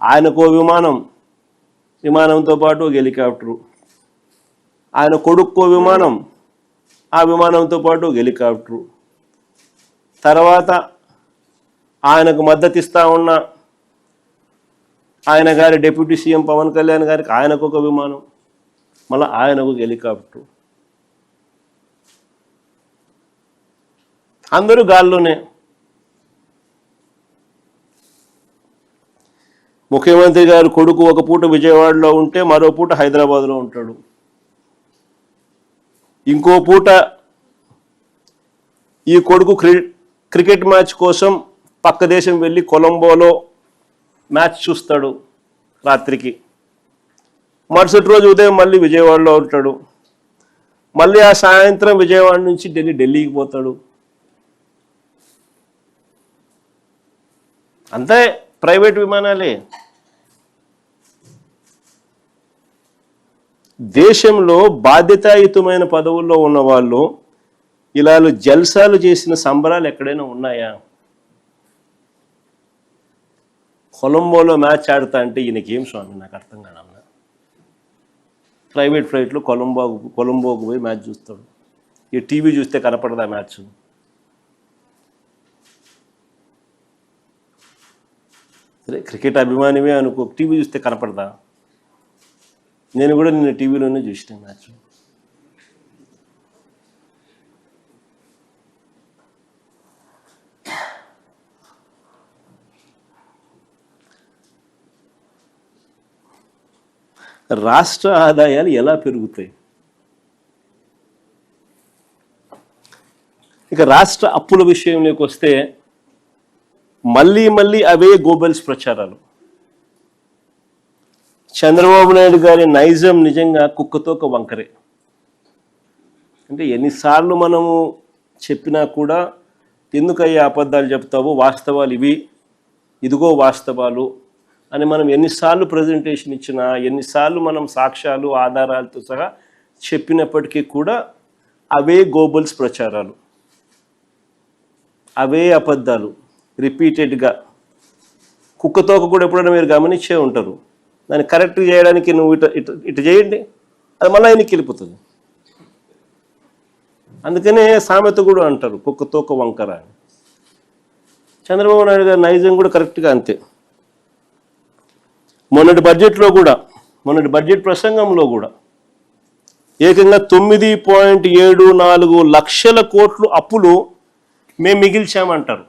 ఆయనకో విమానం, విమానంతో పాటు ఒక హెలికాప్టరు, ఆయన కొడుక్కో విమానం, ఆ విమానంతో పాటు ఒక హెలికాప్టరు, తర్వాత ఆయనకు మద్దతు ఇస్తా ఉన్న ఆయన గారి డిప్యూటీ సీఎం పవన్ కళ్యాణ్ గారికి ఆయనకు ఒక విమానం, మళ్ళీ ఆయనకు ఒక హెలికాప్టరు, అందరూ గాల్లోనే. ముఖ్యమంత్రి గారు కొడుకు ఒక పూట విజయవాడలో ఉంటే మరో పూట హైదరాబాద్లో ఉంటాడు, ఇంకో పూట ఈ కొడుకు క్రికెట్ మ్యాచ్ కోసం పక్క దేశం వెళ్ళి కొలంబోలో మ్యాచ్ చూస్తాడు రాత్రికి, మరుసటి రోజు ఉదయం మళ్ళీ విజయవాడలో ఉంటాడు, మళ్ళీ ఆ సాయంత్రం విజయవాడ నుంచి ఢిల్లీకి పోతాడు. అంతే, ప్రైవేట్ విమానాలే. దేశంలో బాధ్యతాయుతమైన పదవుల్లో ఉన్న వాళ్ళు ఇలా జల్సాలు చేసిన సంబరాలు ఎక్కడైనా ఉన్నాయా? కొలంబోలో మ్యాచ్ ఆడుతా అంటే ఈయనకేం స్వామి, నాకు అర్థం కాదన్నా. ప్రైవేట్ ఫ్లైట్లో కొలంబోకు పోయి మ్యాచ్ చూస్తాడు, ఈ టీవీ చూస్తే కనపడదా మ్యాచ్? సరే, క్రికెట్ అభిమానివే అనుకో, టీవీ చూస్తే కనపడదా? నేను కూడా నిన్న టీవీలోనే చూసిన మ్యాచ్. రాష్ట్ర ఆదాయాలు ఎలా పెరుగుతాయి? ఇక రాష్ట్ర అప్పుల విషయంలోకి వస్తే మళ్ళీ అవే గోబెల్స్ ప్రచారాలు. చంద్రబాబు నాయుడు గారి నైజం నిజంగా కుక్కతోక వంకరే. అంటే ఎన్నిసార్లు మనము చెప్పినా కూడా ఎందుకయ్యా అబద్ధాలు చెప్తావు, వాస్తవాలు ఇవి, ఇదిగో వాస్తవాలు అని మనం ఎన్నిసార్లు ప్రజెంటేషన్ ఇచ్చినా, ఎన్నిసార్లు మనం సాక్ష్యాలు ఆధారాలతో సహా చెప్పినప్పటికీ కూడా అవే గోబెల్స్ ప్రచారాలు, అవే అబద్ధాలు రిపీటెడ్గా. కుక్కతోక కూడా ఎప్పుడైనా మీరు గమనించే ఉంటారు, దాన్ని కరెక్ట్ చేయడానికి నువ్వు ఇటు చేయండి, అది మళ్ళీ ఆయనకి వెళ్ళిపోతుంది. అందుకనే సామెత కూడా అంటారు కుక్కతోక వంకర అని. చంద్రబాబు నాయుడు గారి నైజం కూడా కరెక్ట్గా అంతే. మొన్నటి బడ్జెట్ ప్రసంగంలో కూడా ఏకంగా 9.74 లక్షల కోట్లు అప్పులు మేము మిగిల్చామంటారు.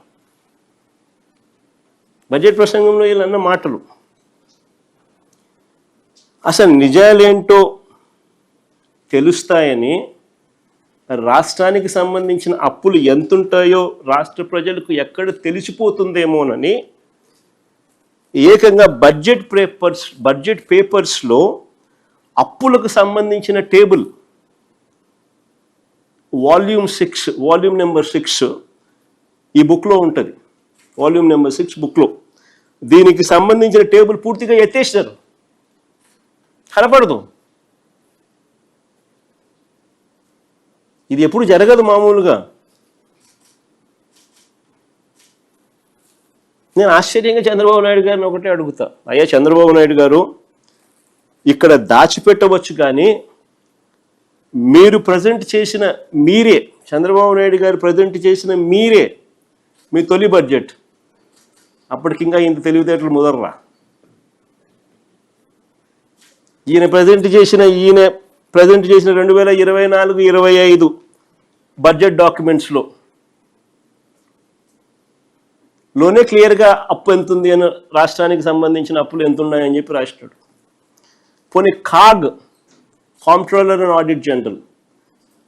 బడ్జెట్ ప్రసంగంలో వీళ్ళన్న మాటలు అసలు నిజాలేంటో తెలుస్తాయని, రాష్ట్రానికి సంబంధించిన అప్పులు ఎంతుంటాయో రాష్ట్ర ప్రజలకు ఎక్కడ తెలిసిపోతుందేమోనని ఏకంగా బడ్జెట్ పేపర్స్లో అప్పులకు సంబంధించిన టేబుల్ వాల్యూమ్ నెంబర్ 6 ఈ బుక్లో ఉంటుంది. వాల్యూమ్ నెంబర్ 6 బుక్లో దీనికి సంబంధించిన టేబుల్ పూర్తిగా ఎత్తేసినారు, కనపడదు. ఇది ఎప్పుడు జరగదు మామూలుగా. నేను ఆశ్చర్యంగా చంద్రబాబు నాయుడు గారిని ఒకటే అడుగుతా, అయ్యా చంద్రబాబు నాయుడు గారు, ఇక్కడ దాచిపెట్టవచ్చు కానీ మీరు ప్రజెంట్ చేసిన చంద్రబాబు నాయుడు గారు ప్రజెంట్ చేసిన మీ తొలి బడ్జెట్, అప్పటికింకా ఇంత తెలివితేటలు ముదర్రా. ఈయన ప్రజెంట్ చేసిన 2024-25 బడ్జెట్ డాక్యుమెంట్స్లో క్లియర్గా అప్పు ఎంత ఉంది అని, రాష్ట్రానికి సంబంధించిన అప్పులు ఎంత ఉన్నాయని చెప్పి రాసినాడు. పోనీ కాంప్ట్రోలర్ అండ్ ఆడిట్ జనరల్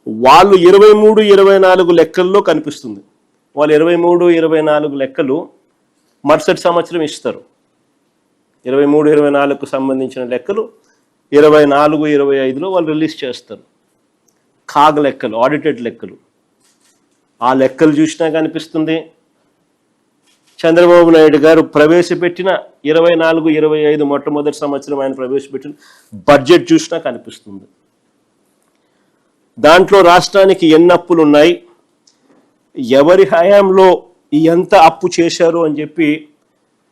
వాళ్ళు 23-24 లెక్కల్లో కనిపిస్తుంది. వాళ్ళు 23-24 లెక్కలు మరుసటి సంవత్సరం ఇస్తారు. 23-24కు సంబంధించిన లెక్కలు 24-25లో వాళ్ళు రిలీజ్ చేస్తారు. లెక్కలు, ఆడిటెడ్ లెక్కలు. ఆ లెక్కలు చూసినా కనిపిస్తుంది, చంద్రబాబు నాయుడు గారు ప్రవేశపెట్టిన 24-25 మొట్టమొదటి సంవత్సరం ఆయన ప్రవేశపెట్టిన బడ్జెట్ చూసినా కనిపిస్తుంది. దాంట్లో రాష్ట్రానికి ఎన్ని అప్పులు ఉన్నాయి, ఎవరి హయాంలో ఎంత అప్పు చేశారు అని చెప్పి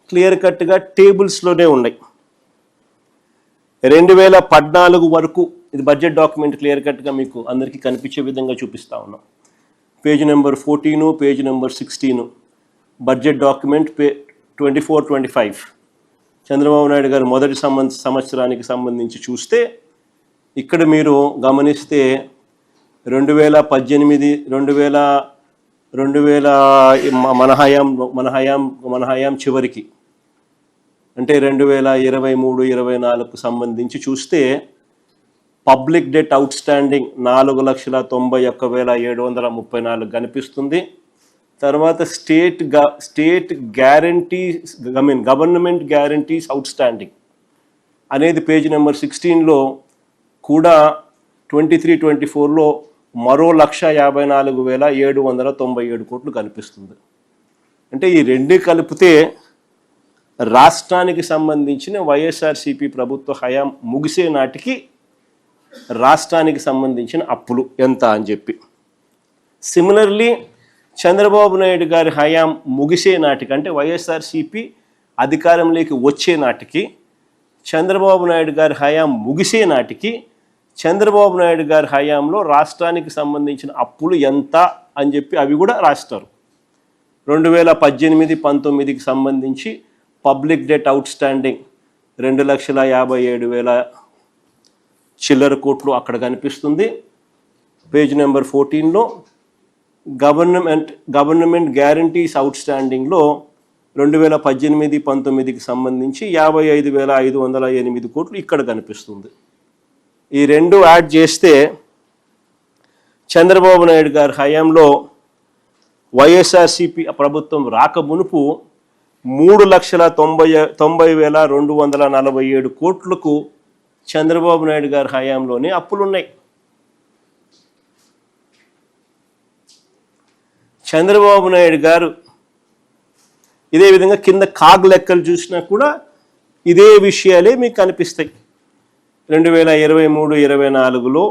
క్లియర్ కట్గా టేబుల్స్లోనే ఉన్నాయి. 2014 వరకు ఇది బడ్జెట్ డాక్యుమెంట్ క్లియర్ కట్గా మీకు అందరికీ కనిపించే విధంగా చూపిస్తా ఉన్నాం. Page number 14, page number 16 budget document 24-25 Chandrababu Naidu గారు మొదటి సంవత్సరానికి సంబంధించి చూస్తే ఇక్కడ మీరు గమనిస్తే 2018 మన హయాం చివరికి అంటే 2023-24 సంబంధించి చూస్తే పబ్లిక్ డెట్ అవుట్ స్టాండింగ్ 4,91,734 కనిపిస్తుంది. తర్వాత state guarantees government guarantees out standing అనేది పేజ్ నెంబర్ 16లో కూడా 23-24లో మరో 1,54,797 కోట్లు కనిపిస్తుంది. అంటే ఈ రెండు కలిపితే రాష్ట్రానికి సంబంధించిన వైఎస్ఆర్సీపీ ప్రభుత్వ హయాం ముగిసే నాటికి రాష్ట్రానికి సంబంధించిన అప్పులు ఎంత అని చెప్పి, సిమిలర్లీ చంద్రబాబు నాయుడు గారి హయాం ముగిసే నాటికి అంటే వైఎస్ఆర్సీపీ అధికారంలోకి వచ్చే నాటికి చంద్రబాబు నాయుడు గారి హయాం ముగిసే నాటికి చంద్రబాబు నాయుడు గారి హయాంలో రాష్ట్రానికి సంబంధించిన అప్పులు ఎంత అని చెప్పి అవి కూడా రాస్తారు. 2018-19కి సంబంధించి పబ్లిక్ డెట్ అవుట్ స్టాండింగ్ 2,57,000 చిల్లర కోట్లు అక్కడ కనిపిస్తుంది. పేజ్ నెంబర్ 14లో గవర్నమెంట్ గ్యారంటీస్ అవుట్ స్టాండింగ్లో 2018-19కి సంబంధించి 55,508 కోట్లు ఇక్కడ కనిపిస్తుంది. ఈ రెండు యాడ్ చేస్తే చంద్రబాబు నాయుడు గారి హయాంలో వైఎస్ఆర్సీపీ ప్రభుత్వం రాక మునుపు 3,90,247 కోట్లకు చంద్రబాబు నాయుడు గారి హయాంలోనే అప్పులున్నాయి. చంద్రబాబు నాయుడు గారు ఇదే విధంగా కింద కాగ్ లెక్కలు చూసినా కూడా ఇదే విషయాలే మీకు కనిపిస్తాయి. 2023-24లో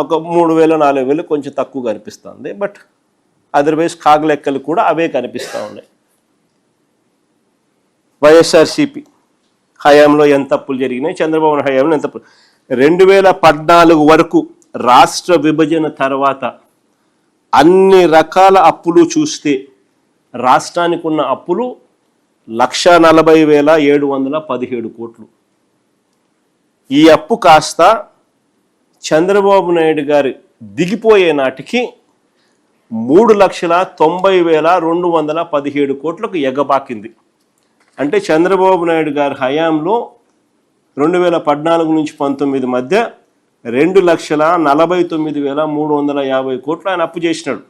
ఒక 3,000-4,000 కొంచెం తక్కువ కనిపిస్తుంది. బట్ అదర్వైజ్ కాగ్ లెక్కలు కూడా అవే కనిపిస్తూ ఉన్నాయి. వైఎస్ఆర్సీపీ హయాంలో ఎంత అప్పులు జరిగినాయి, చంద్రబాబు హయాంలో ఎంత 2014 వరకు రాష్ట్ర విభజన తర్వాత అన్ని రకాల అప్పులు చూస్తే రాష్ట్రానికి ఉన్న అప్పులు 1,40,717 కోట్లు. ఈ అప్పు కాస్త చంద్రబాబు నాయుడు గారు దిగిపోయే నాటికి 3,90,217 కోట్లకు ఎగబాకింది. అంటే చంద్రబాబు నాయుడు గారి హయాంలో 2014 నుంచి 19 మధ్య 2,49,350 కోట్లు ఆయన అప్పు చేసినాడు.